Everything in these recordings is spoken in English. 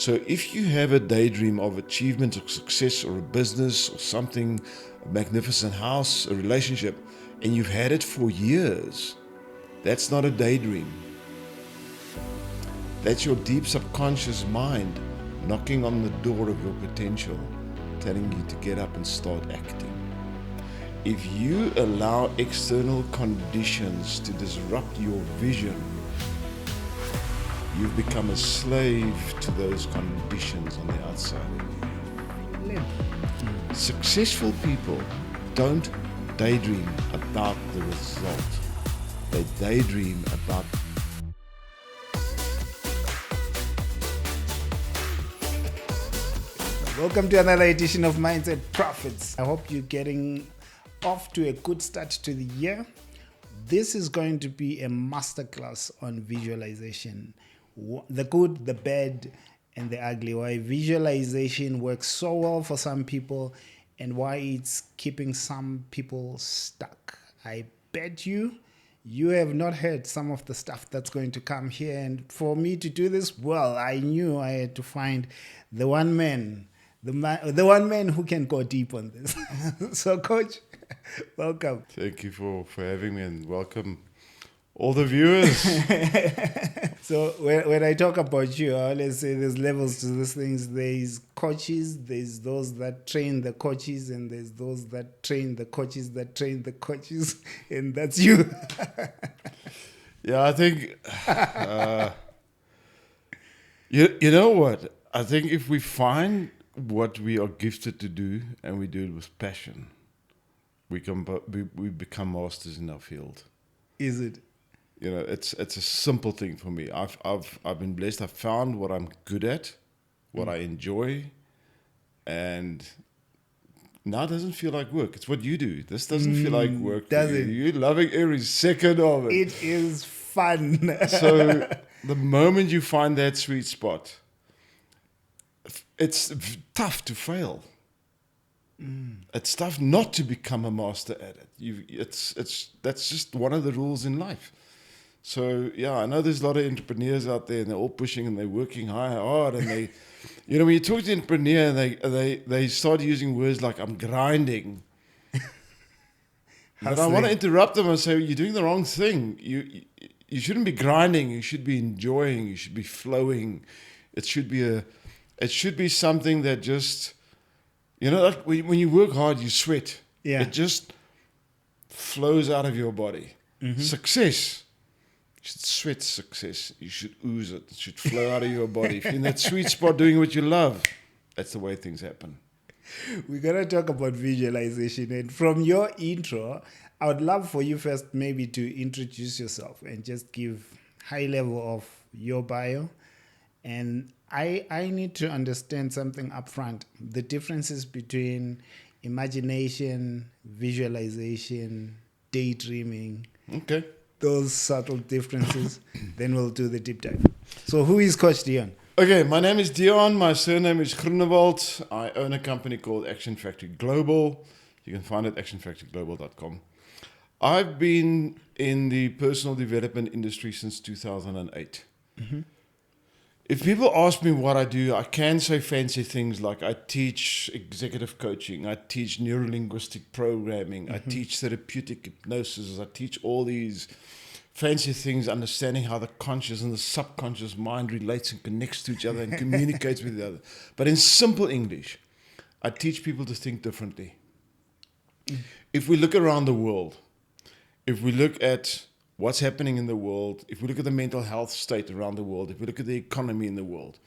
So if you have a daydream of achievement or success or a business or something, a magnificent house, a relationship, and you've had it for years, that's not a daydream. That's your deep subconscious mind knocking on the door of your potential, telling you to get up and start acting. If you allow external conditions to disrupt your vision, you've become a slave to those conditions on the outside of you. Successful people don't daydream about the result. They daydream about Welcome to another edition of Mindset Profits. I hope you're getting off to a good start to the year. This is going to be a masterclass on visualization. The good, the bad, and the ugly. Why visualization works so well for some people and why it's keeping some people stuck. I bet you have not heard some of the stuff that's going to come here. And for me to do this, well, I knew I had to find the one man who can go deep on this. So, Coach, welcome. Thank you for having me, and welcome all the viewers. So when I talk about you, I always say there's levels to these things. There's coaches, there's those that train the coaches, and there's those that train the coaches that train the coaches, and that's you. Yeah, I think, you know what? I think if we find what we are gifted to do and we do it with passion, we become masters in our field. Is it? You know, it's a simple thing for me. I've been blessed. I've found what I'm good at, what I enjoy, and now it doesn't feel like work. It's what you do. This doesn't feel like work. Does it? You're loving every second of it. It is fun. So the moment you find that sweet spot, it's tough to fail. It's tough not to become a master at it. That's just one of the rules in life. So yeah, I know there's a lot of entrepreneurs out there, and they're all pushing and they're working hard, and they, you know, when you talk to an entrepreneur, and they start using words like "I'm grinding," but I want to interrupt them and say, you're doing the wrong thing. You shouldn't be grinding. You should be enjoying. You should be flowing. It should be something that just, you know, like when you work hard, you sweat. Yeah. It just flows out of your body. Mm-hmm. Success. You should sweat success. You should ooze it. It should flow out of your body. If you're in that sweet spot doing what you love, that's the way things happen. We're going to talk about visualization. And from your intro, I would love for you first maybe to introduce yourself and just give high level of your bio. And I need to understand something up front. The differences between imagination, visualization, daydreaming. Okay. Those subtle differences. Then we'll do the deep dive. So who is Coach Deon? Okay, my name is Deon. My surname is Groenewald. I own a company called Action Factory Global. You can find it at actionfactoryglobal.com. I've been in the personal development industry since 2008. Mm-hmm. If people ask me what I do, I can say fancy things like I teach executive coaching, I teach neuro-linguistic programming, I teach therapeutic hypnosis, I teach all these fancy things, understanding how the conscious and the subconscious mind relates and connects to each other and communicates with each other. But in simple English, I teach people to think differently. If we look around the world, if we look at what's happening in the world, if we look at the mental health state around the world, if we look at the economy in the world,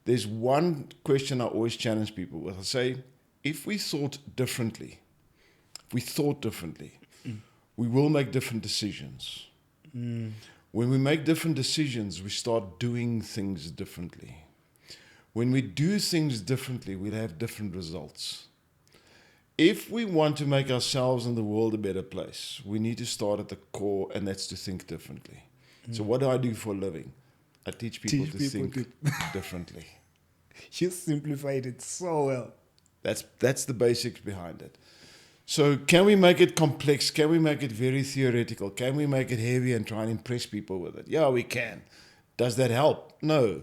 there's one question I always challenge people with. I say, if we thought differently, we will make different decisions. When we make different decisions, we start doing things differently. When we do things differently, we'll have different results. If we want to make ourselves and the world a better place, we need to start at the core, and that's to think differently. So what do I do for a living? I teach people to think differently. You simplified it so well. That's the basics behind it. So can we make it complex? Can we make it very theoretical? Can we make it heavy and try and impress people with it? Yeah, we can. Does that help? No.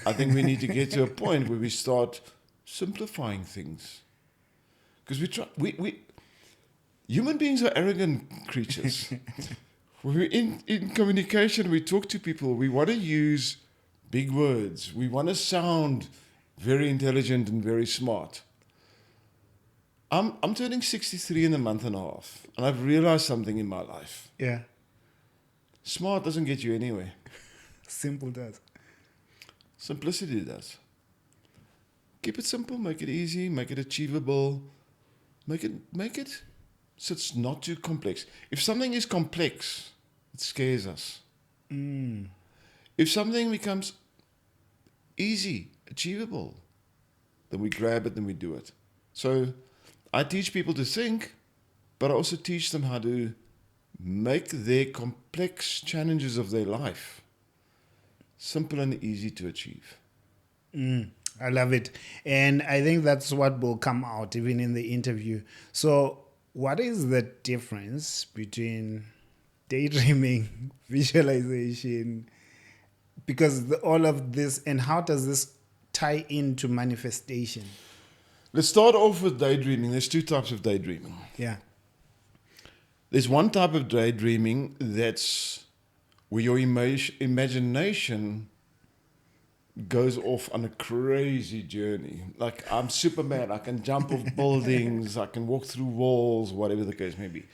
I think we need to get to a point where we start simplifying things. Because we human beings are arrogant creatures. When we're in communication, we talk to people, we want to use big words. We want to sound very intelligent and very smart. I'm turning 63 in a month and a half, and I've realized something in my life. Yeah. Smart doesn't get you anywhere. Simple does. Simplicity does. Keep it simple, make it easy, make it achievable, make it so it's not too complex. If something is complex, it scares us. If something becomes easy, achievable, then we grab it and we do it. So I teach people to think, but I also teach them how to make their complex challenges of their life simple and easy to achieve. I love it. And I think that's what will come out even in the interview. So what is the difference between daydreaming, visualization, because all of this, and how does this tie into manifestation? Let's start off with daydreaming. There's two types of daydreaming. Yeah. There's one type of daydreaming that's where your imagination goes off on a crazy journey. Like, I'm Superman, I can jump off buildings, I can walk through walls, whatever the case may be.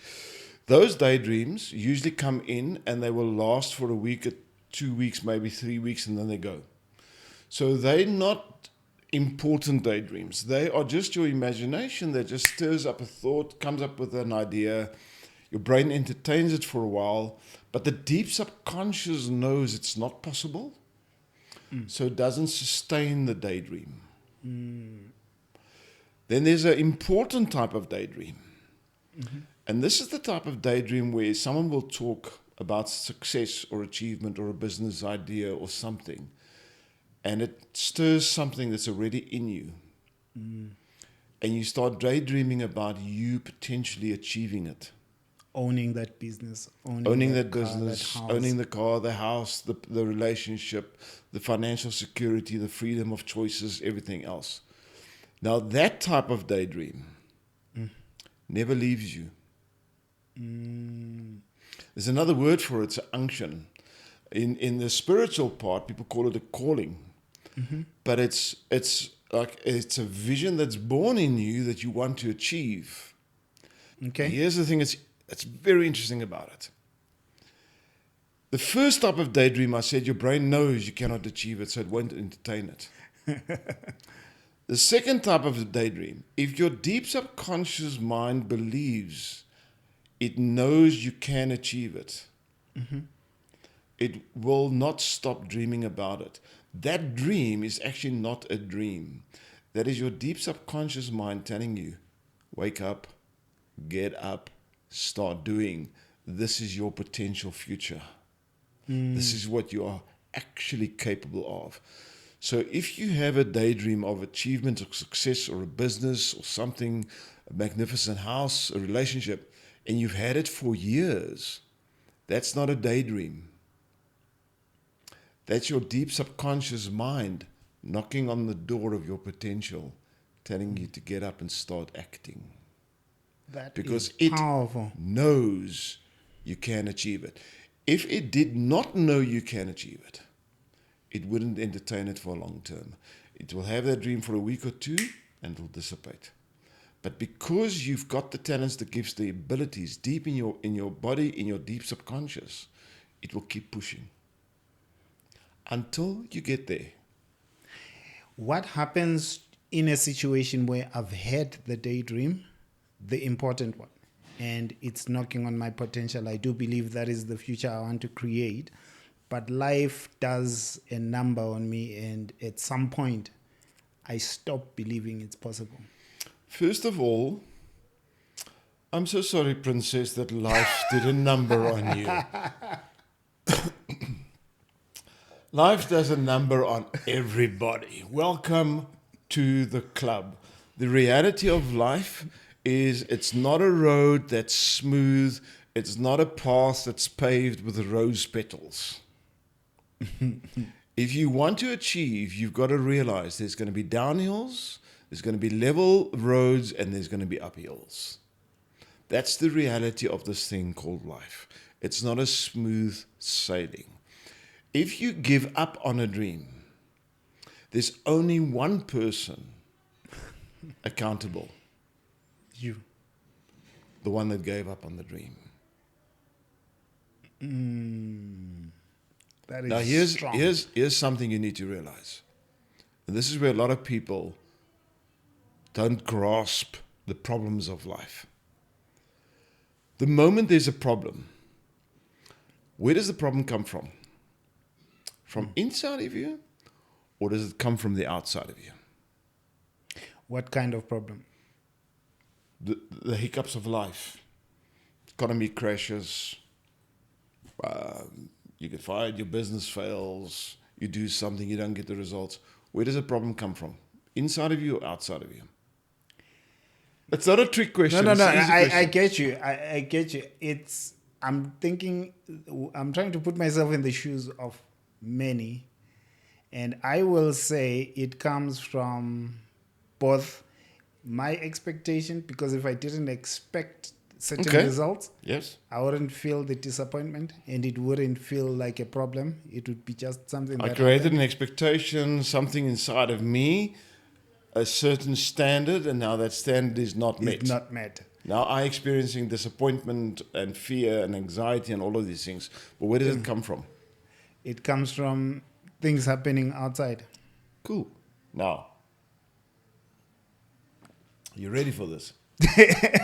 Those daydreams usually come in and they will last for a week, 2 weeks, maybe 3 weeks, and then they go. So they're not important daydreams. They are just your imagination that just stirs up a thought, comes up with an idea. Your brain entertains it for a while, but the deep subconscious knows it's not possible. So it doesn't sustain the daydream. Then there's an important type of daydream. And this is the type of daydream where someone will talk about success or achievement or a business idea or something, and it stirs something that's already in you. And you start daydreaming about you potentially achieving it. Owning that business, Owning that car, business, that house. owning the car, the house, the relationship, the financial security, the freedom of choices, everything else. Now, that type of daydream never leaves you. There's another word for it, it's an unction. In the spiritual part, people call it a calling. But it's a vision that's born in you that you want to achieve. Okay. Here's the thing that's very interesting about it. The first type of daydream, I said, your brain knows you cannot achieve it, so it won't entertain it. The second type of daydream, if your deep subconscious mind believes it knows you can achieve it, it will not stop dreaming about it. That dream is actually not a dream. That is your deep subconscious mind telling you, wake up, get up, start doing. This is your potential future. This is what you are actually capable of. So if you have a daydream of achievement or success or a business or something, a magnificent house, a relationship, and you've had it for years, that's not a daydream. That's your deep subconscious mind knocking on the door of your potential, telling you to get up and start acting. That Because is it powerful. knows you can achieve it. If it did not know you can achieve it, it wouldn't entertain it for a long term. It will have that dream for a week or two and it will dissipate. But because you've got the talents, the gifts, the abilities deep in your body, in your deep subconscious, it will keep pushing until you get there. What happens in a situation where I've had the daydream, the important one, and it's knocking on my potential? I do believe that is the future I want to create, but life does a number on me, and at some point, I stop believing it's possible. First of all, I'm so sorry, Princess, that life did a number on you. Life does a number on everybody. Welcome to the club. The reality of life is it's not a road that's smooth. It's not a path that's paved with rose petals. If you want to achieve, you've got to realize there's going to be downhills, there's going to be level roads, and there's going to be uphills. That's the reality of this thing called life. It's not a smooth sailing. If you give up on a dream, there's only one person accountable. You. The one that gave up on the dream. That is Now strong. here's something you need to realize. And this is where a lot of people don't grasp the problems of life. The moment there's a problem, where does the problem come from? From inside of you, or does it come from the outside of you? What kind of problem? The hiccups of life. Economy crashes. You get fired, your business fails, you do something, you don't get the results. Where does the problem come from? Inside of you or outside of you? It's not a trick question. No. It's an easy I question. get you. I get you. I'm trying to put myself in the shoes of many. And I will say it comes from both my expectation, because if I didn't expect certain Okay. results, Yes. I wouldn't feel the disappointment, and it wouldn't feel like a problem. It would be just something I that created happened. an expectation, something inside of me, a certain standard, and now that standard is not met. It's not met. Now I'm experiencing disappointment and fear and anxiety and all of these things. But where does it come from? It comes from things happening outside. Cool. Now, you ready for this?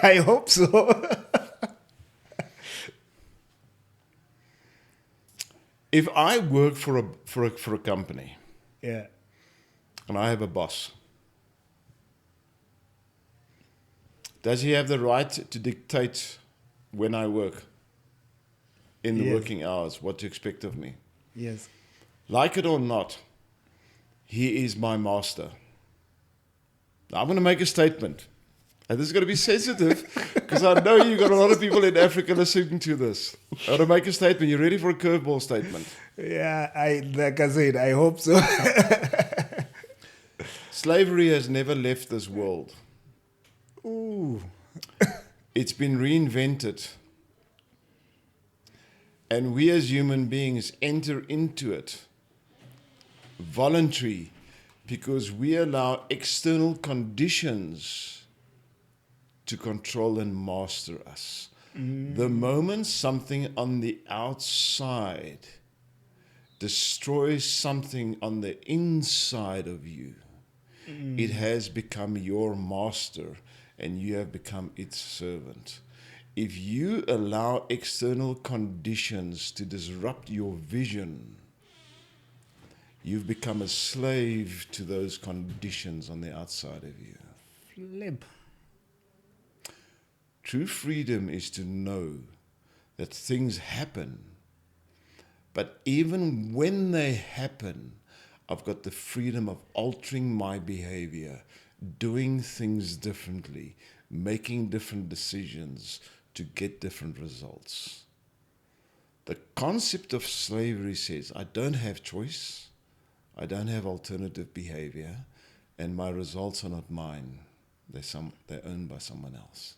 I hope so. If I work for a company Yeah. and I have a boss, does he have the right to dictate when I work in the Yes. working hours, what to expect of me? Yes. Like it or not, he is my master. Now, I'm going to make a statement. And this is going to be sensitive because I know you've got a lot of people in Africa listening to this. I'm going to make a statement. You ready for a curveball statement? Yeah, like I said, I hope so. Slavery has never left this world. Ooh. It's been reinvented. And we as human beings enter into it voluntary because we allow external conditions to control and master us. The moment something on the outside destroys something on the inside of you, it has become your master and you have become its servant. If you allow external conditions to disrupt your vision, you've become a slave to those conditions on the outside of you. Flip. True freedom is to know that things happen, but even when they happen, I've got the freedom of altering my behavior, doing things differently, making different decisions to get different results. The concept of slavery says, I don't have choice, I don't have alternative behavior, and my results are not mine. They're owned by someone else.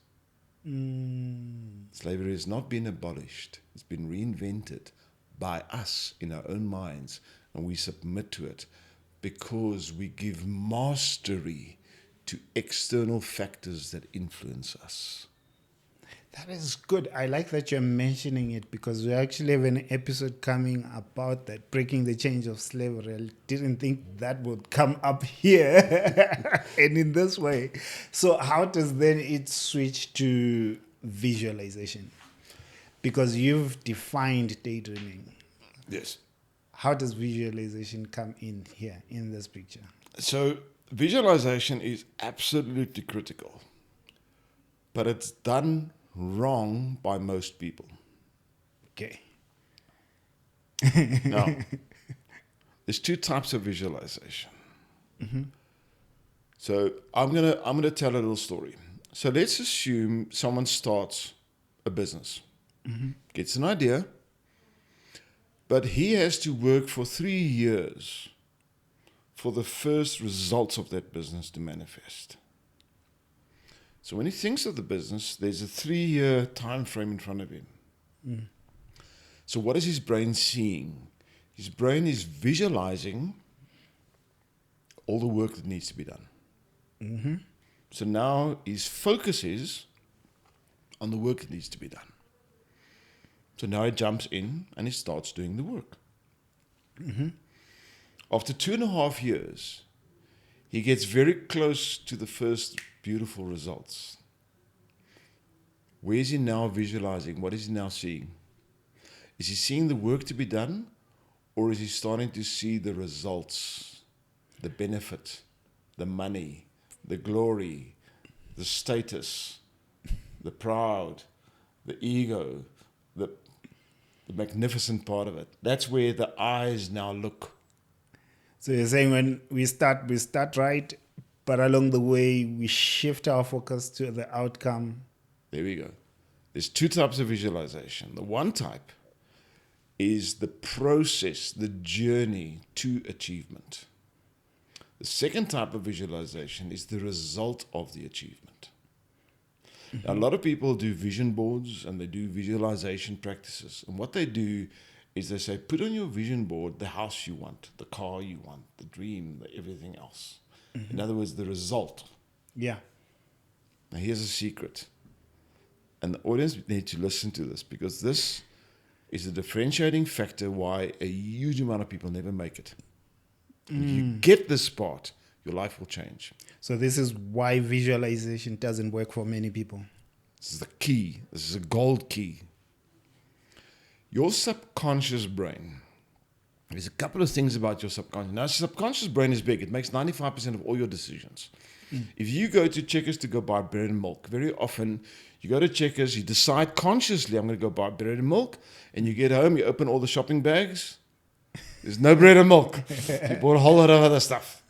Slavery has not been abolished. It's been reinvented by us in our own minds, and we submit to it because we give mastery to external factors that influence us. That is good. I like that you're mentioning it, because we actually have an episode coming about that, breaking the chains of slavery. I didn't think that would come up here and in this way. So how does then it switch to visualization? Because you've defined daydreaming. Yes. How does visualization come in here in this picture? So visualization is absolutely critical, but it's done wrong by most people. Okay. Now, there's two types of visualization. So I'm gonna tell a little story. So let's assume someone starts a business, gets an idea, But he has to work for 3 years for the first results of that business to manifest. So when he thinks of the business, there's a 3-year time frame in front of him. So what is his brain seeing? His brain is visualizing all the work that needs to be done. So now his focus is on the work that needs to be done. So now he jumps in and he starts doing the work. After 2.5 years, he gets very close to the first beautiful results. Where is he now visualizing? What is he now seeing? Is he seeing the work to be done, or is he starting to see the results, the benefit, the money, the glory, the status, the proud, the ego, the magnificent part of it? That's where the eyes now look. So you're saying when we start right, but along the way we shift our focus to the outcome. There we go. There's 2 types of visualization. The one type is the process, the journey to achievement. The second type of visualization is the result of the achievement. Now, a lot of people do vision boards and they do visualization practices. And what they do is they say, put on your vision board the house you want, the car you want, the dream, everything else. In other words, the result. Yeah. Now, here's a secret. And the audience need to listen to this, because this is a differentiating factor why a huge amount of people never make it. And if you get this part, your life will change. So this is why visualization doesn't work for many people. This is the key. This is a gold key. Your subconscious brain, there's a couple of things about your subconscious. Now, subconscious brain is big. It makes 95% of all your decisions. If you go to Checkers to go buy bread and milk, very often you go to Checkers, you decide consciously, I'm going to go buy bread and milk, and you get home, you open all the shopping bags, there's no bread and milk. You bought a whole lot of other stuff.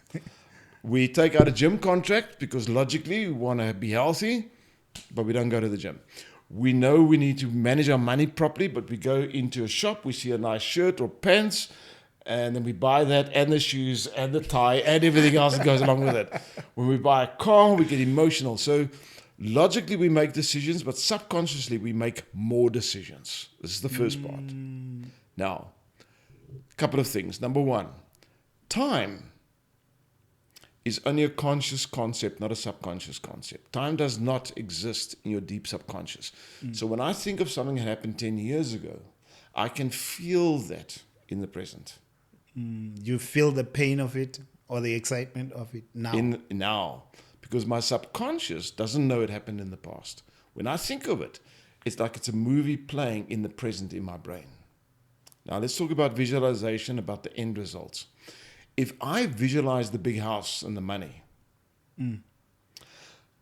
We take out a gym contract because logically we want to be healthy, but we don't go to the gym. We know we need to manage our money properly, but we go into a shop, we see a nice shirt or pants, and then we buy that and the shoes and the tie and everything else that goes along with it. When we buy a car, we get emotional. So logically we make decisions, but subconsciously we make more decisions. This is the first part. Now, a couple of things. Number one, time is only a conscious concept, not a subconscious concept. Time does not exist in your deep subconscious. So when I think of something that happened 10 years ago, I can feel that in the present. You feel the pain of it or the excitement of it now. Now. Because my subconscious doesn't know it happened in the past. When I think of it, it's like it's a movie playing in the present in my brain. Now let's talk about visualization, about the end results. If I visualize the big house and the money,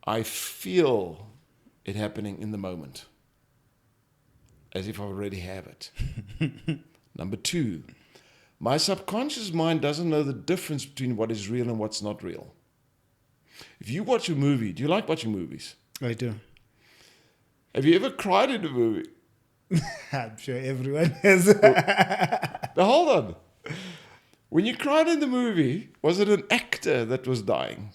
I feel it happening in the moment, as if I already have it. Number two, my subconscious mind doesn't know the difference between what is real and what's not real. If you watch a movie, do you like watching movies? I do. Have you ever cried in a movie? I'm sure everyone has. Now hold on. When you cried in the movie, was it an actor that was dying?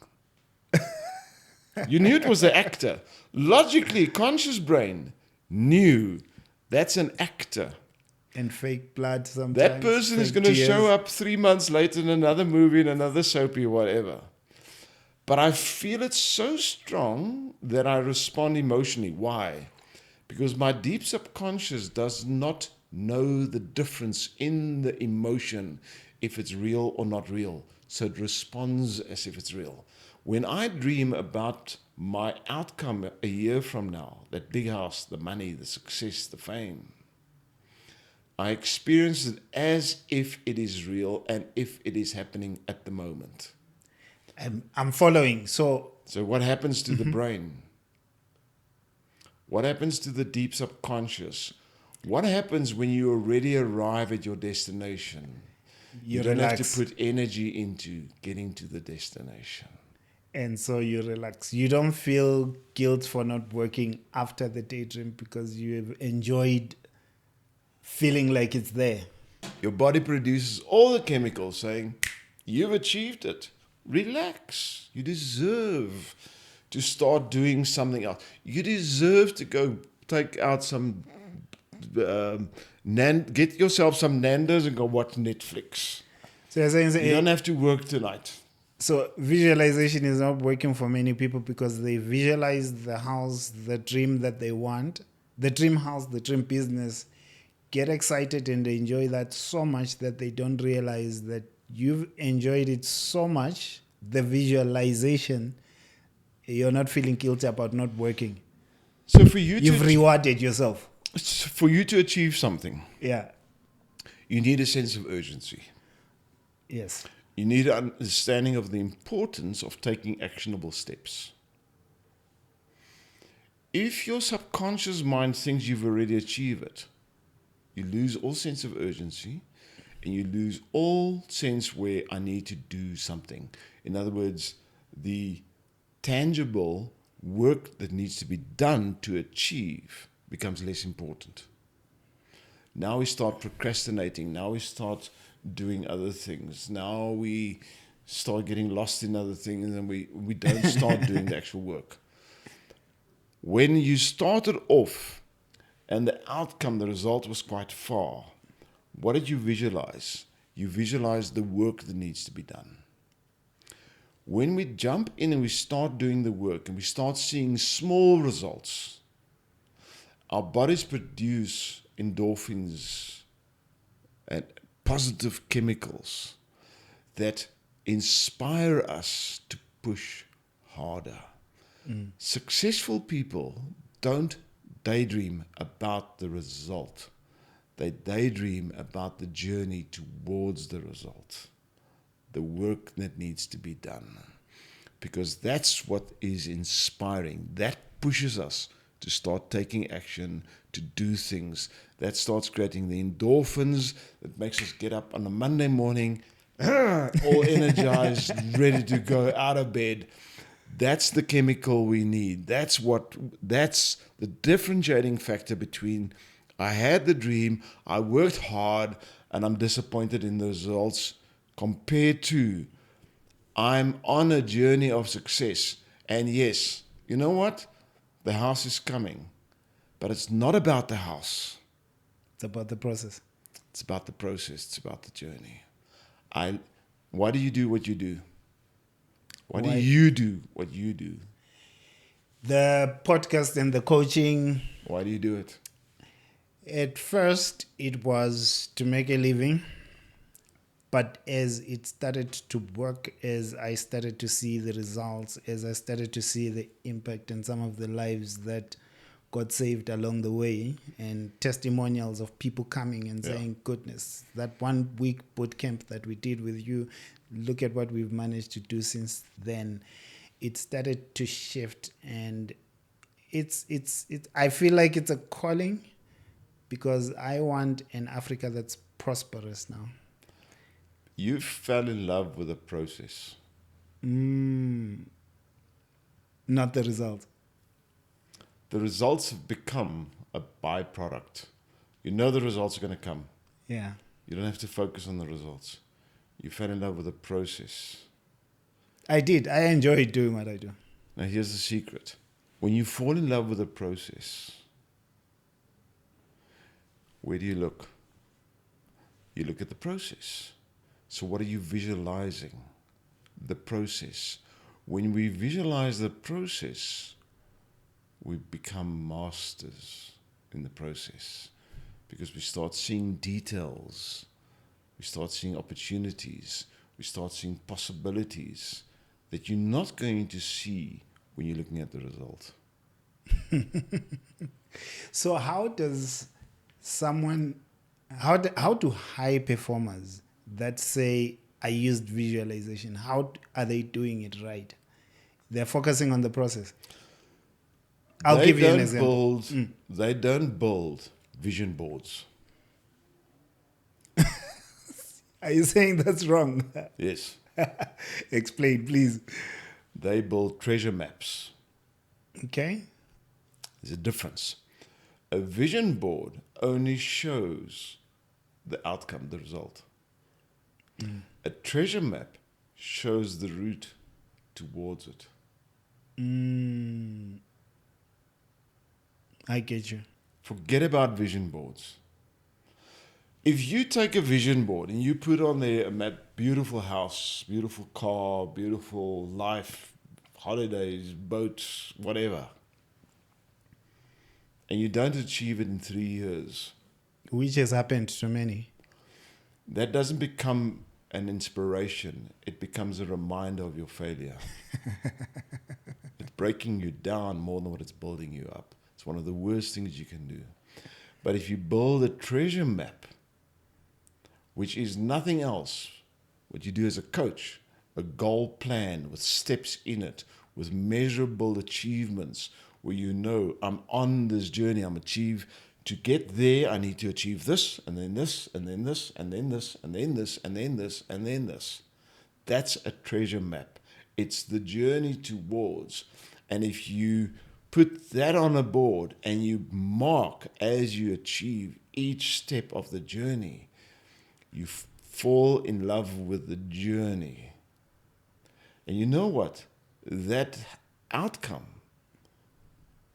You knew it was the actor. Logically, conscious brain knew that's an actor. And fake blood sometimes. That person is going to show up 3 months later in another movie, in another soapy, whatever. But I feel it so strong that I respond emotionally. Why? Because my deep subconscious does not know the difference in the emotion, if it's real or not real. So it responds as if it's real. When I dream about my outcome a year from now, that big house, the money, the success, the fame, I experience it as if it is real and if it is happening at the moment. I'm following. So what happens to the brain? What happens to the deep subconscious? What happens when you already arrive at your destination? You don't have to put energy into getting to the destination. And so you relax. You don't feel guilt for not working after the daydream because you've enjoyed feeling like it's there. Your body produces all the chemicals saying, you've achieved it. Relax. You deserve to start doing something else. You deserve to go take out some, get yourself some Nando's and go watch Netflix. So you're saying You don't have to work tonight. so visualization is not working for many people because they visualize the house, the dream that they want, the dream house, the dream business, get excited and enjoy that so much that they don't realize that you've enjoyed it so much, the visualization, you're not feeling guilty about not working. So for you You've rewarded yourself. to achieve something, Yeah. you need a sense of urgency. Yes. You need an understanding of the importance of taking actionable steps. If your subconscious mind thinks you've already achieved it, you lose all sense of urgency and you lose all sense where I need to do something. In other words, the tangible work that needs to be done to achieve becomes less important. Now we start procrastinating. Now we start doing other things. Now we start getting lost in other things and we don't start doing the actual work. When you started off and the outcome, the result was quite far, what did you visualize? You visualized the work that needs to be done. When we jump in and we start doing the work and we start seeing small results, our bodies produce endorphins and positive chemicals that inspire us to push harder. Successful people don't daydream about the result. They daydream about the journey towards the result, the work that needs to be done. Because that's what is inspiring. That pushes us to start taking action, to do things. That starts creating the endorphins that makes us get up on a Monday morning, all energized, ready to go out of bed. That's the chemical we need. That's the differentiating factor between I had the dream, I worked hard, and I'm disappointed in the results, compared to I'm on a journey of success. And yes, you know what? The house is coming. But it's not about the house. It's about the process. It's about the process. It's about the journey. Why do you do what you do? Why do you do what you do? The podcast and the coaching. Why do you do it? At first, it was to make a living. But as it started to work, as I started to see the results, as I started to see the impact in some of the lives that got saved along the way, and testimonials of people coming and saying, goodness, that 1 week boot camp that we did with you, look at what we've managed to do since then. It started to shift, and I feel like it's a calling, because I want an Africa that's prosperous now. You fell in love with the process. Not the result. The results have become a byproduct. You know the results are going to come. Yeah. You don't have to focus on the results. You fell in love with the process. I did. I enjoy doing what I do. Now here's the secret. When you fall in love with the process, where do you look? You look at the process. So what are you visualizing? The process. When we visualize the process, we become masters in the process, because we start seeing details, we start seeing opportunities, we start seeing possibilities that you're not going to see when you're looking at the result. So how does someone, how do high performers that say, I used visualization, how are they doing it right? They're focusing on the process. I'll give you an example. They don't build vision boards. Are you saying that's wrong? Yes. Explain, please. They build treasure maps. Okay. There's a difference. A vision board only shows the outcome, the result. A treasure map shows the route towards it. I get you. Forget about vision boards. If you take a vision board and you put on there a map, beautiful house, beautiful car, beautiful life, holidays, boats, whatever, and you don't achieve it in 3 years, Which has happened to many. that doesn't become an inspiration. It becomes a reminder of your failure. It's breaking you down more than what it's building you up. It's one of the worst things you can do. But if you build a treasure map, which is nothing else, what you do as a coach, a goal plan with steps in it, with measurable achievements, where you know I'm on this journey, to get there, I need to achieve this, and then this, and then this, and then this, and then this, and then this, and then this. That's a treasure map. It's the journey towards. And if you put that on a board and you mark as you achieve each step of the journey, you fall in love with the journey. And you know what? That outcome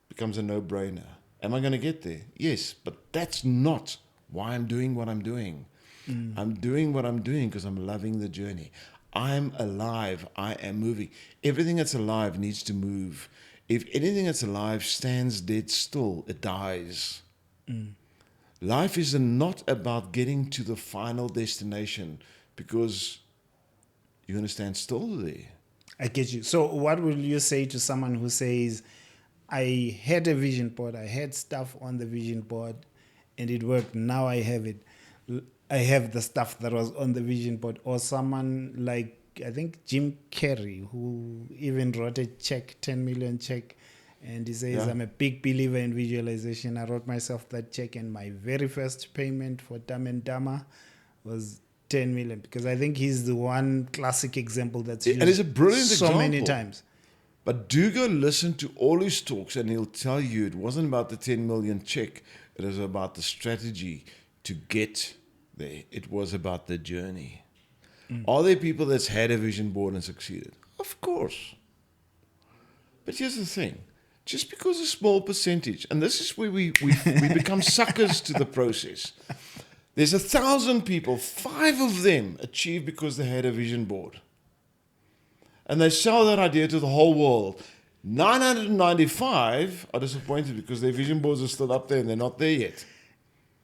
becomes a no-brainer. Am I going to get there? Yes, but that's not why I'm doing what I'm doing. I'm doing what I'm doing because I'm loving the journey. I'm alive. I am moving. Everything that's alive needs to move. If anything that's alive stands dead still, it dies. Life is not about getting to the final destination because you're going to stand still there. I get you. So what will you say to someone who says, I had a vision board, I had stuff on the vision board and it worked, now I have it. I have the stuff that was on the vision board. Or someone like, I think Jim Carrey, who even wrote a check, 10 million check, and he says, I'm a big believer in visualization. I wrote myself that check, and my very first payment for Dumb and Dumber was 10 million, because I think he's the one classic example that's used and it's a brilliant so example. many times. But do go listen to all his talks, and he'll tell you it wasn't about the 10 million check. It was about the strategy to get there. It was about the journey. Are there people that's had a vision board and succeeded? Of course. But here's the thing. Just because a small percentage, and this is where we become suckers to the process. There's 1,000 people, 5 of them achieve because they had a vision board. And they sell that idea to the whole world. 995 are disappointed because their vision boards are still up there and they're not there yet.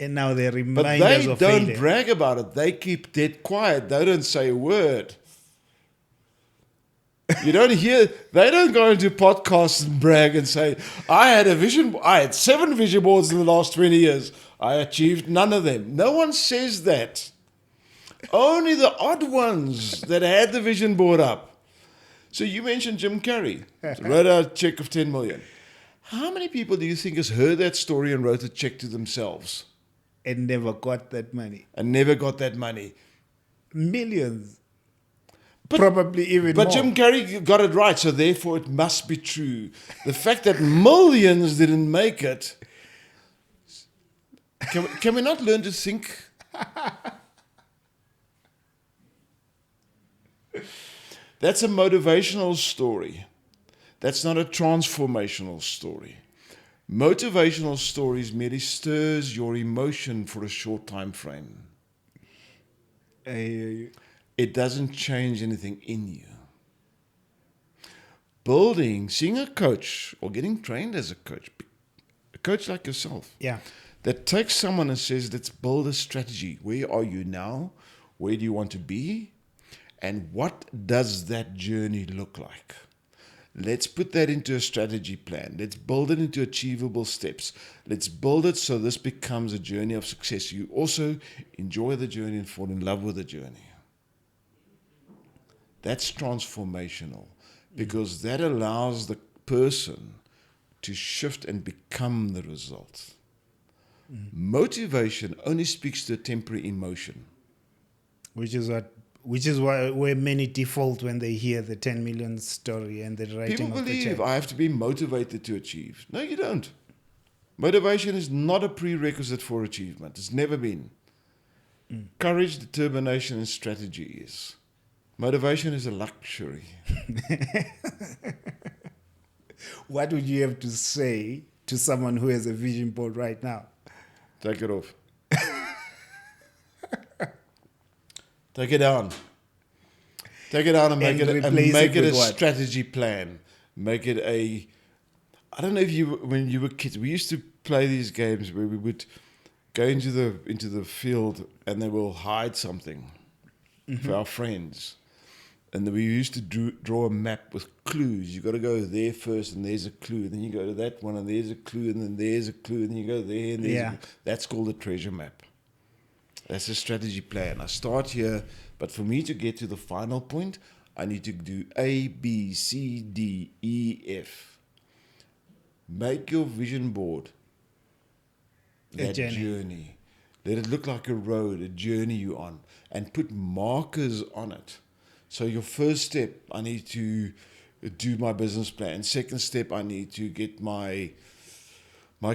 And now they're But reminders they of don't failure. brag about it. They keep dead quiet. They don't say a word. You don't hear, they don't go into podcasts and brag and say, I had 7 vision boards in the last 20 years. I achieved none of them. No one says that. Only the odd ones that had the vision board up. So you mentioned Jim Carrey, wrote a check of 10 million. How many people do you think has heard that story and wrote a check to themselves? And never got that money. And never got that money. Millions. Probably even But more. Jim Carrey got it right, so therefore it must be true. The fact that millions didn't make it, can we not learn to think? That's a motivational story. That's not a transformational story. Motivational stories merely stirs your emotion for a short time frame. It doesn't change anything in you. Seeing a coach or getting trained as a coach like yourself, that takes someone and says, let's build a strategy. Where are you now? Where do you want to be? And what does that journey look like? Let's put that into a strategy plan. Let's build it into achievable steps. Let's build it so this becomes a journey of success. You also enjoy the journey and fall in love with the journey. That's transformational because that allows the person to shift and become the result. Motivation only speaks to a temporary emotion. Which is why where many default when they hear the 10 million story and the writing People of the believe check. I have to be motivated to achieve. No, you don't. Motivation is not a prerequisite for achievement. It's never been. Courage, determination, and strategy is. Motivation is a luxury. What would you have to say to someone who has a vision board right now? Take it off. Take it down. Take it down and make it a strategy plan. Make it a. I don't know if when you were kids, we used to play these games where we would go into the field and then we'll hide something for our friends. And then we used to draw a map with clues. You got to go there first, and there's a clue. And then you go to that one, and there's a clue, and then there's a clue, and then you go there, and there's a clue. That's called a treasure map. That's a strategy plan. I start here, but for me to get to the final point, I need to do A, B, C, D, E, F. Make your vision board that journey. Let it look like a road, a journey you're on, and put markers on it. So your first step, I need to do my business plan. Second step, I need to get my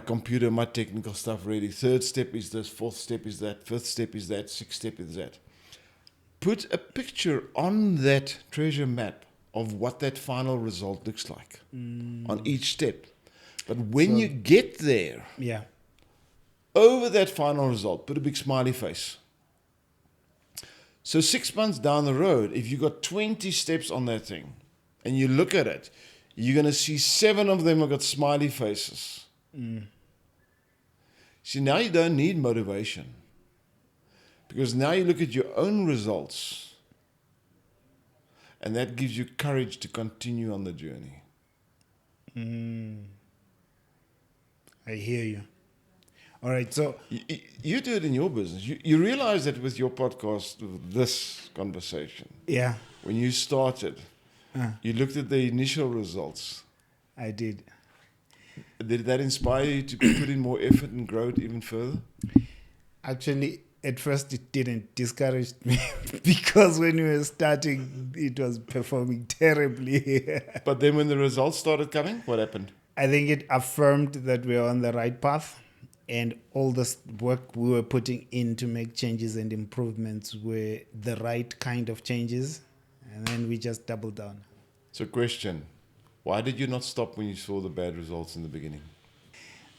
computer, my technical stuff ready. Third step is this. Fourth step is that. Fifth step is that. Sixth step is that. Put a picture on that treasure map of what that final result looks like on each step. But when you get there, over that final result, put a big smiley face. So 6 months down the road, if you got 20 steps on that thing and you look at it, you're going to see 7 of them have got smiley faces. See, now you don't need motivation, because now you look at your own results and that gives you courage to continue on the journey. I hear you. All right, so you do it in your business. You realize that with your podcast, this conversation. Yeah. When you started, you looked at the initial results. I did. Did that inspire you to put in more effort and grow it even further? Actually, at first it didn't. Discouraged me because when we were starting, it was performing terribly. But then when the results started coming, what happened? I think it affirmed that we were on the right path. And all this work we were putting in to make changes and improvements were the right kind of changes. And then we just doubled down. So question, why did you not stop when you saw the bad results in the beginning?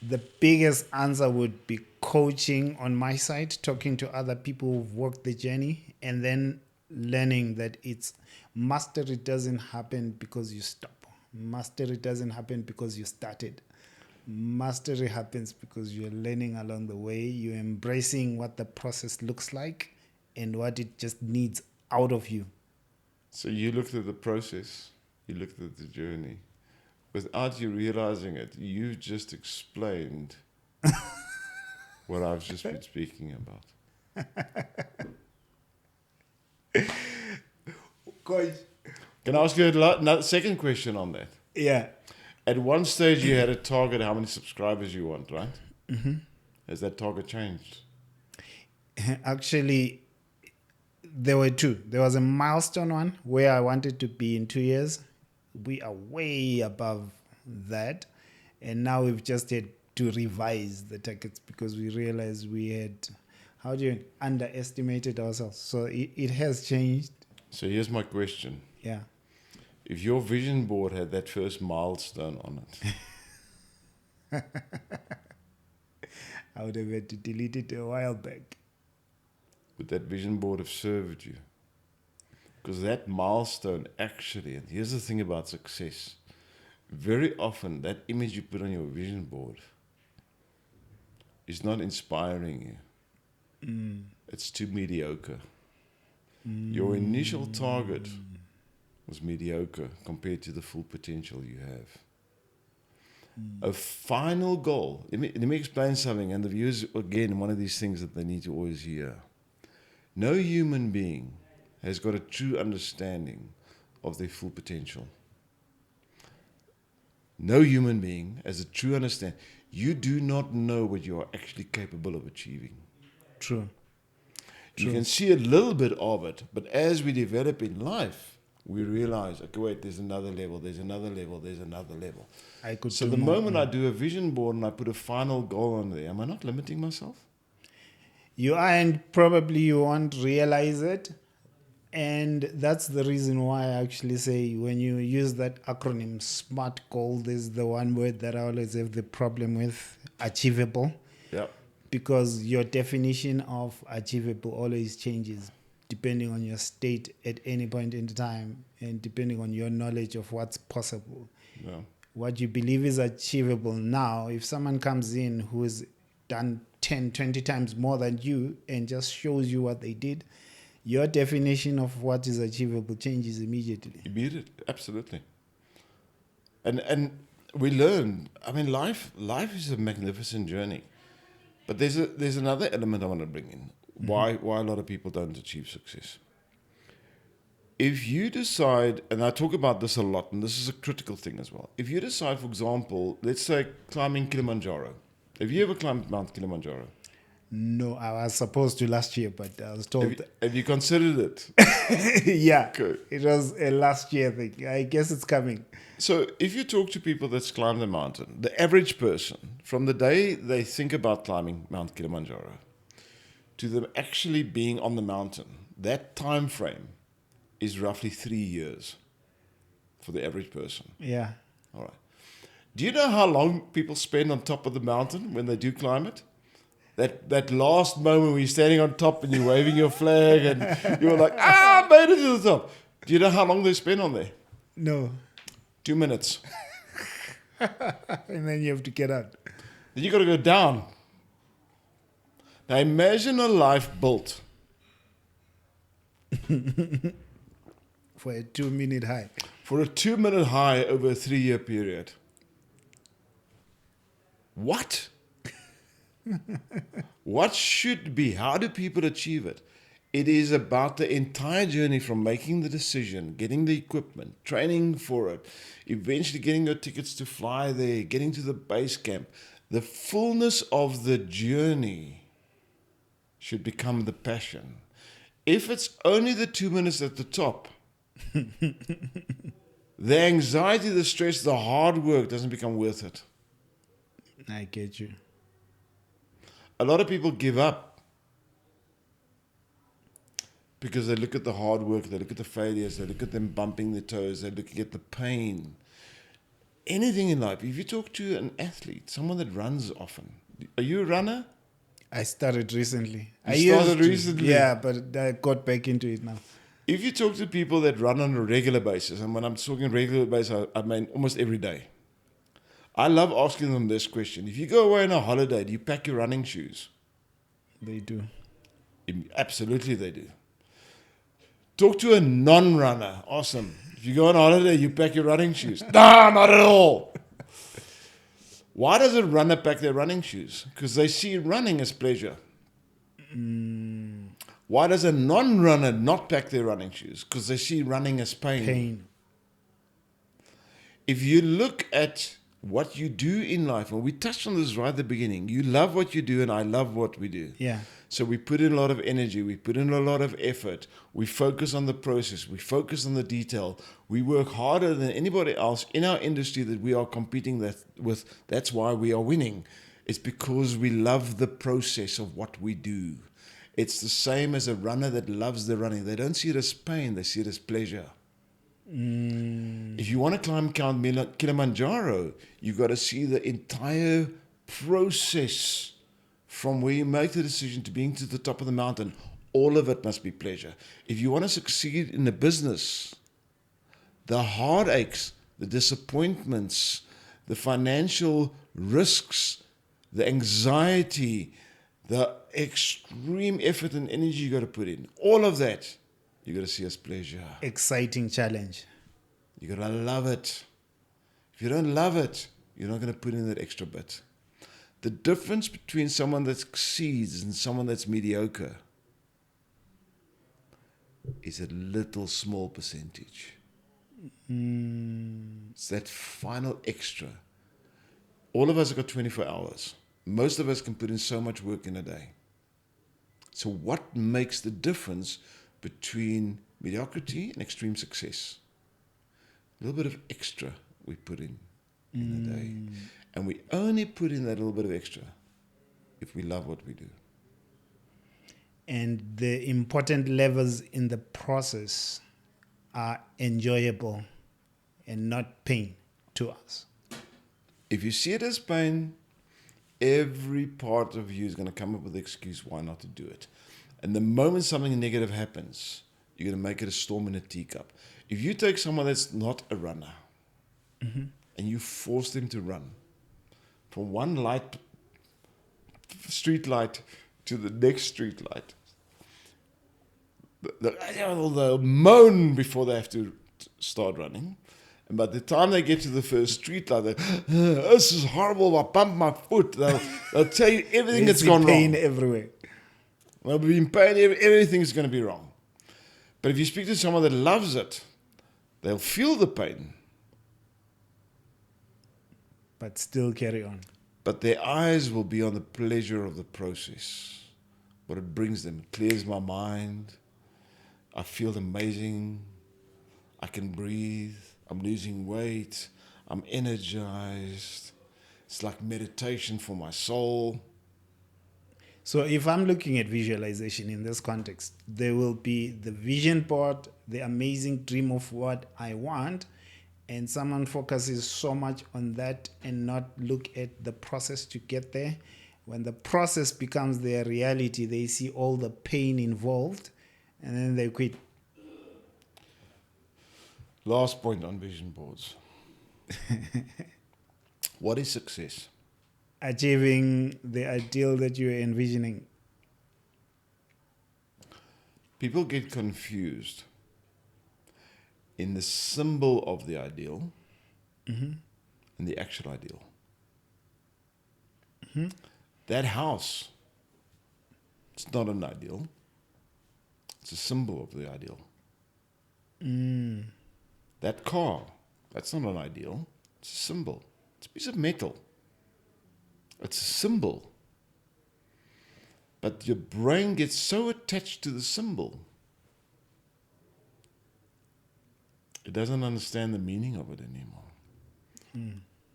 The biggest answer would be coaching on my side, talking to other people who've worked the journey, and then learning that it's mastery doesn't happen because you stop. Mastery doesn't happen because you started. Mastery happens because you're learning along the way. You're embracing what the process looks like and what it just needs out of you. So you looked at the process, you looked at the journey. Without you realizing it, you just explained what I've just been speaking about. Coach. Can I ask you another second question on that? Yeah. At one stage, you had a target how many subscribers you want, right? Mm-hmm. Has that target changed? Actually, there were 2. There was a milestone one where I wanted to be in 2 years. We are way above that. And now we've just had to revise the targets because we realized we had, underestimated ourselves. So it has changed. So here's my question. Yeah. If your vision board had that first milestone on it, I would have had to delete it a while back. would that vision board have served you? Because that milestone actually, and here's the thing about success, very often that image you put on your vision board is not inspiring you. It's too mediocre. Your initial target was mediocre compared to the full potential you have. A final goal. Let me explain something, and the viewers, again, one of these things that they need to always hear. No human being has got a true understanding of their full potential. No human being has a true understanding. You do not know what you are actually capable of achieving. True. You can see a little bit of it, but as we develop in life, we realize, okay, wait, there's another level, there's another level, there's another level. So the moment I do a vision board and I put a final goal on there, am I not limiting myself? You are, and probably you won't realize it. And that's the reason why I actually say when you use that acronym SMART goal, there's the one word that I always have the problem with, achievable, Yeah. because your definition of achievable always changes depending on your state at any point in time and depending on your knowledge of what's possible. Yeah. What you believe is achievable now, if someone comes in who's done 10, 20 times more than you and just shows you what they did, your definition of what is achievable changes immediately. Immediate, absolutely. And we learn. I mean, life is a magnificent journey. But there's another element I want to bring in. Why a lot of people don't achieve success. If you decide, and I talk about this a lot, and this is a critical thing as well. If you decide, for example, let's say climbing Kilimanjaro. Have you ever climbed Mount Kilimanjaro? No, I was supposed to last year, but I was told. Have you considered it? Yeah, Okay. it was a last year thing. I guess it's coming. So if you talk to people that's climbed the mountain, the average person, from the day they think about climbing Mount Kilimanjaro to them actually being on the mountain, that time frame is roughly 3 years for the average person. Yeah. All right. Do you know how long people spend on top of the mountain when they do climb it? That last moment when you're standing on top and you're waving your flag and you're like, I made it to the top. Do you know how long they spend on there? No. 2 minutes. And then you have to get out. Then you got to go down. Now imagine a life built For a 2-minute hike. for a 2-minute high over a 3-year period. What? What should be? How do people achieve it? It is about the entire journey from making the decision, getting the equipment, training for it, eventually getting your tickets to fly there, getting to the base camp. The fullness of the journey should become the passion. If it's only the 2 minutes at the top, the anxiety, the stress, the hard work doesn't become worth it. I get you. A lot of people give up because they look at the hard work, they look at the failures, they look at them bumping their toes, they're looking at the pain. Anything in life. If you talk to an athlete, someone that runs often, are you a runner? I started recently. You started recently? Yeah, but I got back into it now. If you talk to people that run on a regular basis, and when I'm talking regular basis, I mean almost every day, I love asking them this question. If you go away on a holiday, do you pack your running shoes? They do. Absolutely they do. Talk to a non-runner. Awesome. If you go on holiday, you pack your running shoes. No, not at all. Why does a runner pack their running shoes? Because they see running as pleasure. Why does a non-runner not pack their running shoes? Because they see running as pain. If you look at what you do in life, and we touched on this right at the beginning, you love what you do and I love what we do. Yeah. So we put in a lot of energy, we put in a lot of effort, we focus on the process, we focus on the detail, we work harder than anybody else in our industry that we are competing with. That's why we are winning. It's because we love the process of what we do. It's the same as a runner that loves the running. They don't see it as pain, they see it as pleasure. If you want to climb Mount Kilimanjaro, you've got to see the entire process from where you make the decision to being to the top of the mountain. All of it must be pleasure. If you want to succeed in a business, the heartaches, the disappointments, the financial risks, the anxiety, the extreme effort and energy you got to put in, all of that, you got to see as pleasure. Exciting challenge. You got to love it. If you don't love it, you're not going to put in that extra bit. The difference between someone that succeeds and someone that's mediocre is a little small percentage. It's that final extra. All of us have got 24 hours. Most of us can put in so much work in a day. So what makes the difference between mediocrity and extreme success? A little bit of extra we put in a day. And we only put in that little bit of extra if we love what we do. And the important levels in the process are enjoyable and not pain to us. If you see it as pain, every part of you is going to come up with the excuse why not to do it. And the moment something negative happens, you're going to make it a storm in a teacup. If you take someone that's not a runner and you force them to run from one street light to the next street light, they'll moan before they have to start running. And by the time they get to the first street light, this is horrible, I bumped my foot. They'll tell you everything that's gone pain wrong. everywhere. They'll be in pain, everything's going to be wrong. But if you speak to someone that loves it, they'll feel the pain. But still carry on. But their eyes will be on the pleasure of the process, what it brings them. It clears my mind. I feel amazing. I can breathe. I'm losing weight. I'm energized. It's like meditation for my soul. So if I'm looking at visualization in this context, there will be the vision part, the amazing dream of what I want, and someone focuses so much on that and not look at the process to get there. When the process becomes their reality, they see all the pain involved, and then they quit. Last point on vision boards. What is success? Achieving the ideal that you're envisioning. People get confused in the symbol of the ideal and the actual ideal. That house, it's not an ideal. It's a symbol of the ideal. That car, that's not an ideal. It's a symbol. It's a piece of metal. It's a symbol. But your brain gets so attached to the symbol, it doesn't understand the meaning of it anymore.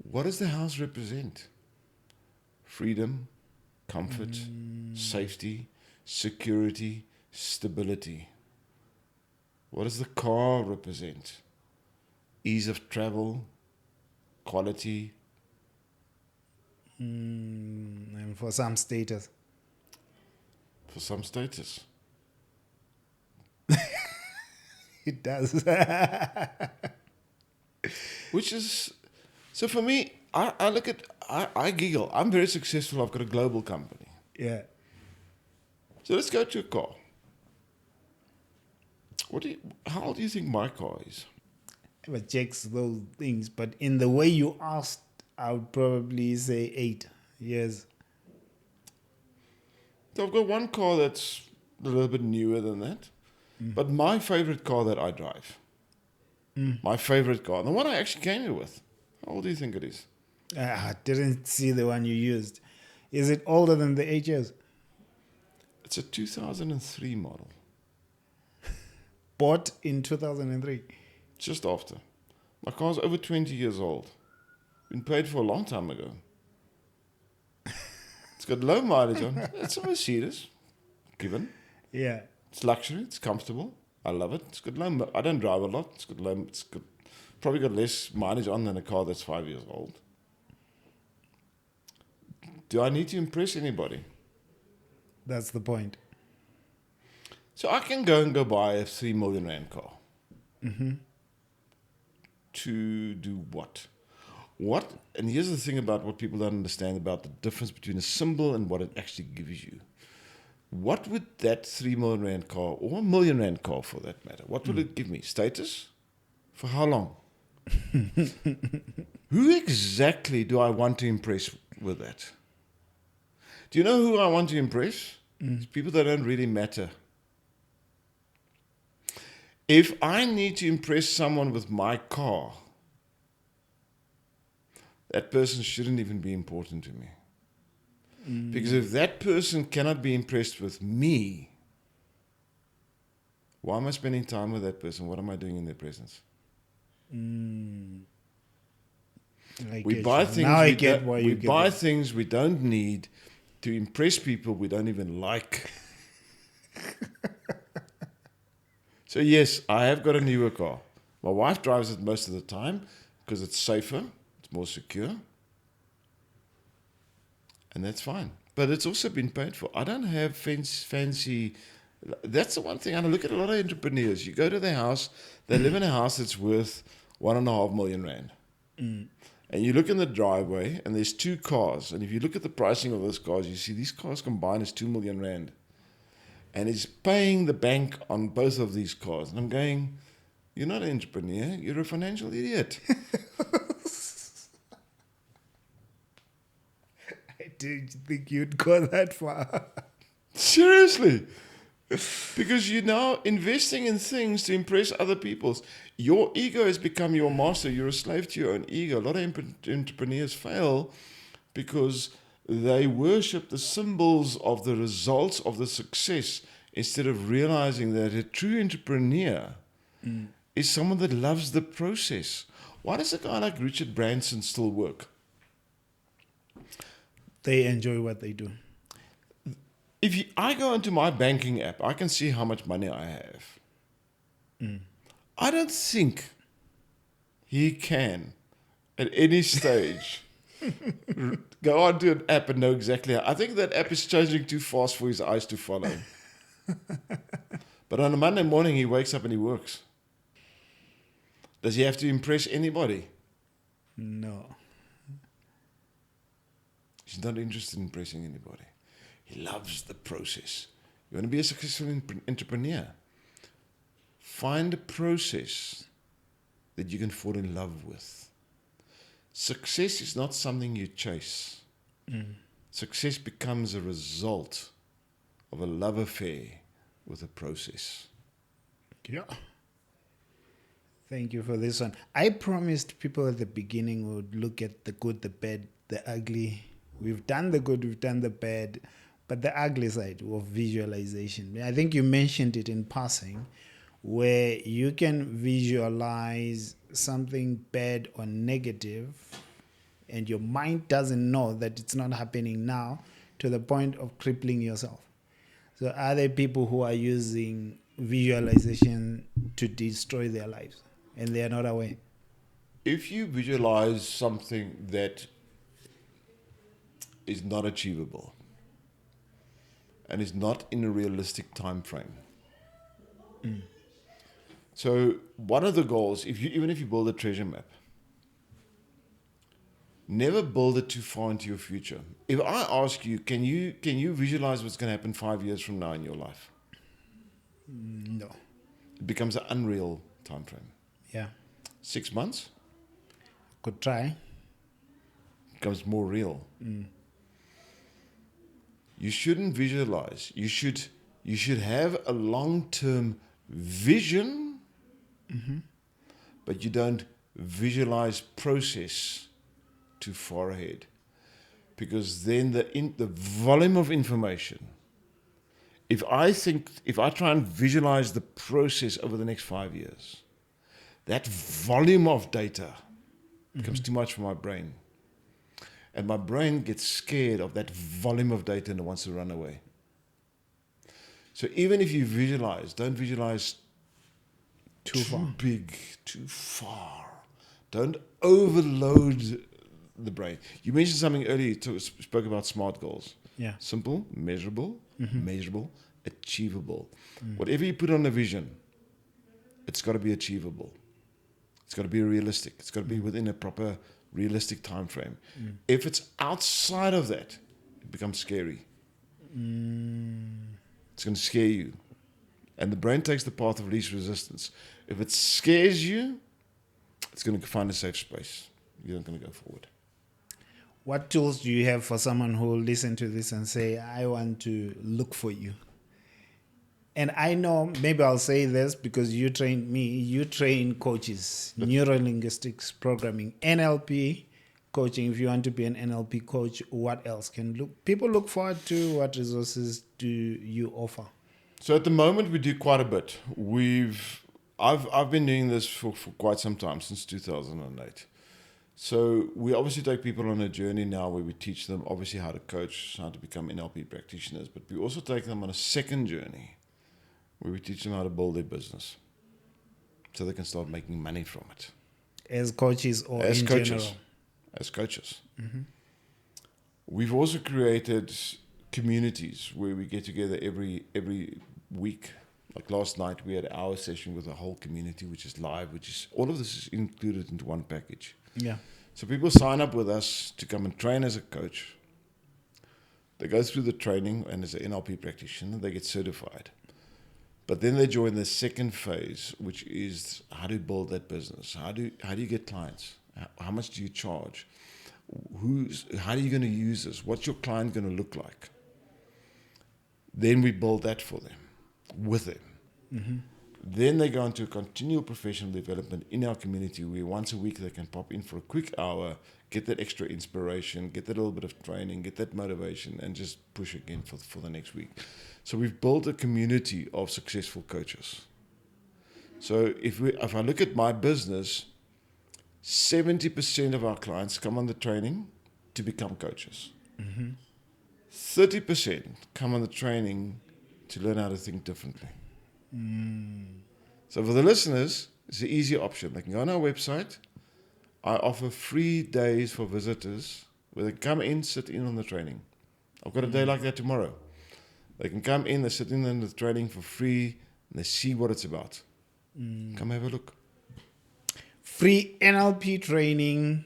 What does the house represent? Freedom, comfort, safety, security, stability. What does the car represent? Ease of travel, quality. And for some status. For some status. It does. Which is, so for me, I look at, I giggle. I'm very successful. I've got a global company. Yeah. So let's go to a car. How old do you think my car is? But checks those things. But in the way you asked, I would probably say 8 years. So I've got one car that's a little bit newer than that. But my favorite car that I drive, my favorite car, the one I actually came here with, how old do you think it is? I didn't see the one you used. Is it older than the 8 years? It's a 2003 model. Bought in 2003. Just after. My car's over 20 years old. Been paid for a long time ago. It's got low mileage on it. It's a Mercedes. Given. Yeah. It's luxury. It's comfortable. I love it. It's got low. I don't drive a lot. It's got low. It's got probably got less mileage on than a car that's 5 years old. Do I need to impress anybody? That's the point. So I can go buy a 3 million rand car. To do what? What? And here's the thing about what people don't understand about the difference between a symbol and what it actually gives you. What would that 3 million rand car, or 1 million rand car for that matter, what would it give me? Status? For how long? Who exactly do I want to impress with that? Do you know who I want to impress? It's people that don't really matter. If I need to impress someone with my car, that person shouldn't even be important to me. Because if that person cannot be impressed with me, why am I spending time with that person? What am I doing in their presence? We buy things we don't need to impress people we don't even like. So yes, I have got a newer car. My wife drives it most of the time because it's safer, it's more secure, and that's fine. But it's also been paid for. I don't have fancy. That's the one thing. And I look at a lot of entrepreneurs. You go to their house, they live in a house that's worth 1.5 million rand. And you look in the driveway, and there's 2 cars. And if you look at the pricing of those cars, you see these cars combined is 2 million rand. And he's paying the bank on both of these cars. And I'm going, you're not an entrepreneur, you're a financial idiot. I didn't think you'd go that far. Seriously. Because you're now investing in things to impress other people. Your ego has become your master. You're a slave to your own ego. A lot of entrepreneurs fail because they worship the symbols of the results of the success instead of realizing that a true entrepreneur is someone that loves the process. Why does a guy like Richard Branson still work? They enjoy what they do. I go into my banking app, I can see how much money I have. I don't think he can, at any stage, go onto an app and know exactly how. I think that app is changing too fast for his eyes to follow. But on a Monday morning, he wakes up and he works. Does he have to impress anybody? No. He's not interested in impressing anybody. He loves the process. You want to be a successful entrepreneur? Find a process that you can fall in love with. Success is not something you chase. Success becomes a result of a love affair with a process. Yeah. Thank you for this one. I promised people at the beginning we would look at the good, the bad, the ugly. We've done the good, we've done the bad, but the ugly side of visualization. I think you mentioned it in passing, where you can visualize something bad or negative, and your mind doesn't know that it's not happening now, to the point of crippling yourself. So are there people who are using visualization to destroy their lives and they are not aware? If you visualize something that is not achievable and is not in a realistic time frame. So one of the goals, even if you build a treasure map, never build it too far into your future. If I ask you, can you visualize what's going to happen 5 years from now in your life? No. It becomes an unreal time frame. Yeah. 6 months Could try. becomes more real. You shouldn't visualize. You should have a long-term vision, but you don't visualize process too far ahead, because then the volume of information. If I try and visualize the process over the next 5 years, that volume of data becomes too much for my brain. And my brain gets scared of that volume of data and it wants to run away. So even if you visualize, don't visualize too big, too far. Don't overload the brain. You mentioned something earlier, you spoke about SMART goals. Yeah. Simple, measurable, achievable. Whatever you put on a vision, it's got to be achievable. It's got to be realistic. It's got to be within a proper realistic time frame. If it's outside of that, it becomes scary. It's going to scare you. And the brain takes the path of least resistance. If it scares you, it's going to find a safe space. You're not going to go forward. What tools do you have for someone who will listen to this and say, I want to look for you? And I know, maybe I'll say this because you trained me, you train coaches, neuro-linguistics programming, NLP coaching. If you want to be an NLP coach, what else can people look forward to? What resources do you offer? So at the moment, we do quite a bit. I've been doing this for quite some time, since 2008. So we obviously take people on a journey now where we teach them obviously how to coach, how to become NLP practitioners, but we also take them on a second journey where we teach them how to build their business. so they can start making money from it. As coaches or As in coaches. general? As coaches. We've also created communities where we get together every week. Like last night, we had our session with the whole community, which is live, which is all of this is included into one package. Yeah. So people sign up with us to come and train as a coach. They go through the training, and as an NLP practitioner, they get certified. But then they join the second phase, which is how to build that business. How do you get clients? How much do you charge? How are you going to use this? What's your client going to look like? Then we build that for them, with them. Mm-hmm. Then they go into continual professional development in our community where once a week they can pop in for a quick hour, get that extra inspiration, get that little bit of training, get that motivation, and just push again for the next week. So we've built a community of successful coaches. So if I look at my business, 70% of our clients come on the training to become coaches. 30% come on the training to learn how to think differently. So for the listeners, it's an easy option. They can go on our website. I offer free days for visitors where they come in, sit in on the training. I've got a day like that tomorrow. They can come in, they sit in on the training for free, and they see what it's about. Come have a look. Free NLP training,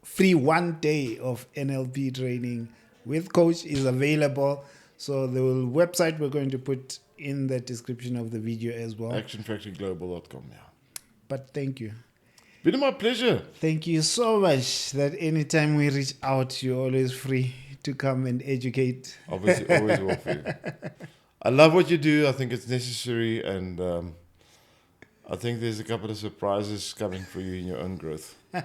free 1 day of NLP training with coach is available. So the website we're going to put in the description of the video as well. actionfactoryglobal.com now. But thank you. Been my pleasure. Thank you so much that anytime we reach out, you're always free to come and educate. Obviously, always will for you. I love what you do. I think it's necessary, and I think there's a couple of surprises coming for you in your own growth. I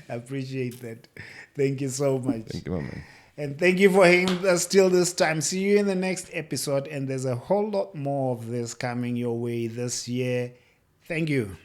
appreciate that. Thank you so much. Thank you, my man. And thank you for hanging with us till this time. See you in the next episode. And there's a whole lot more of this coming your way this year. Thank you.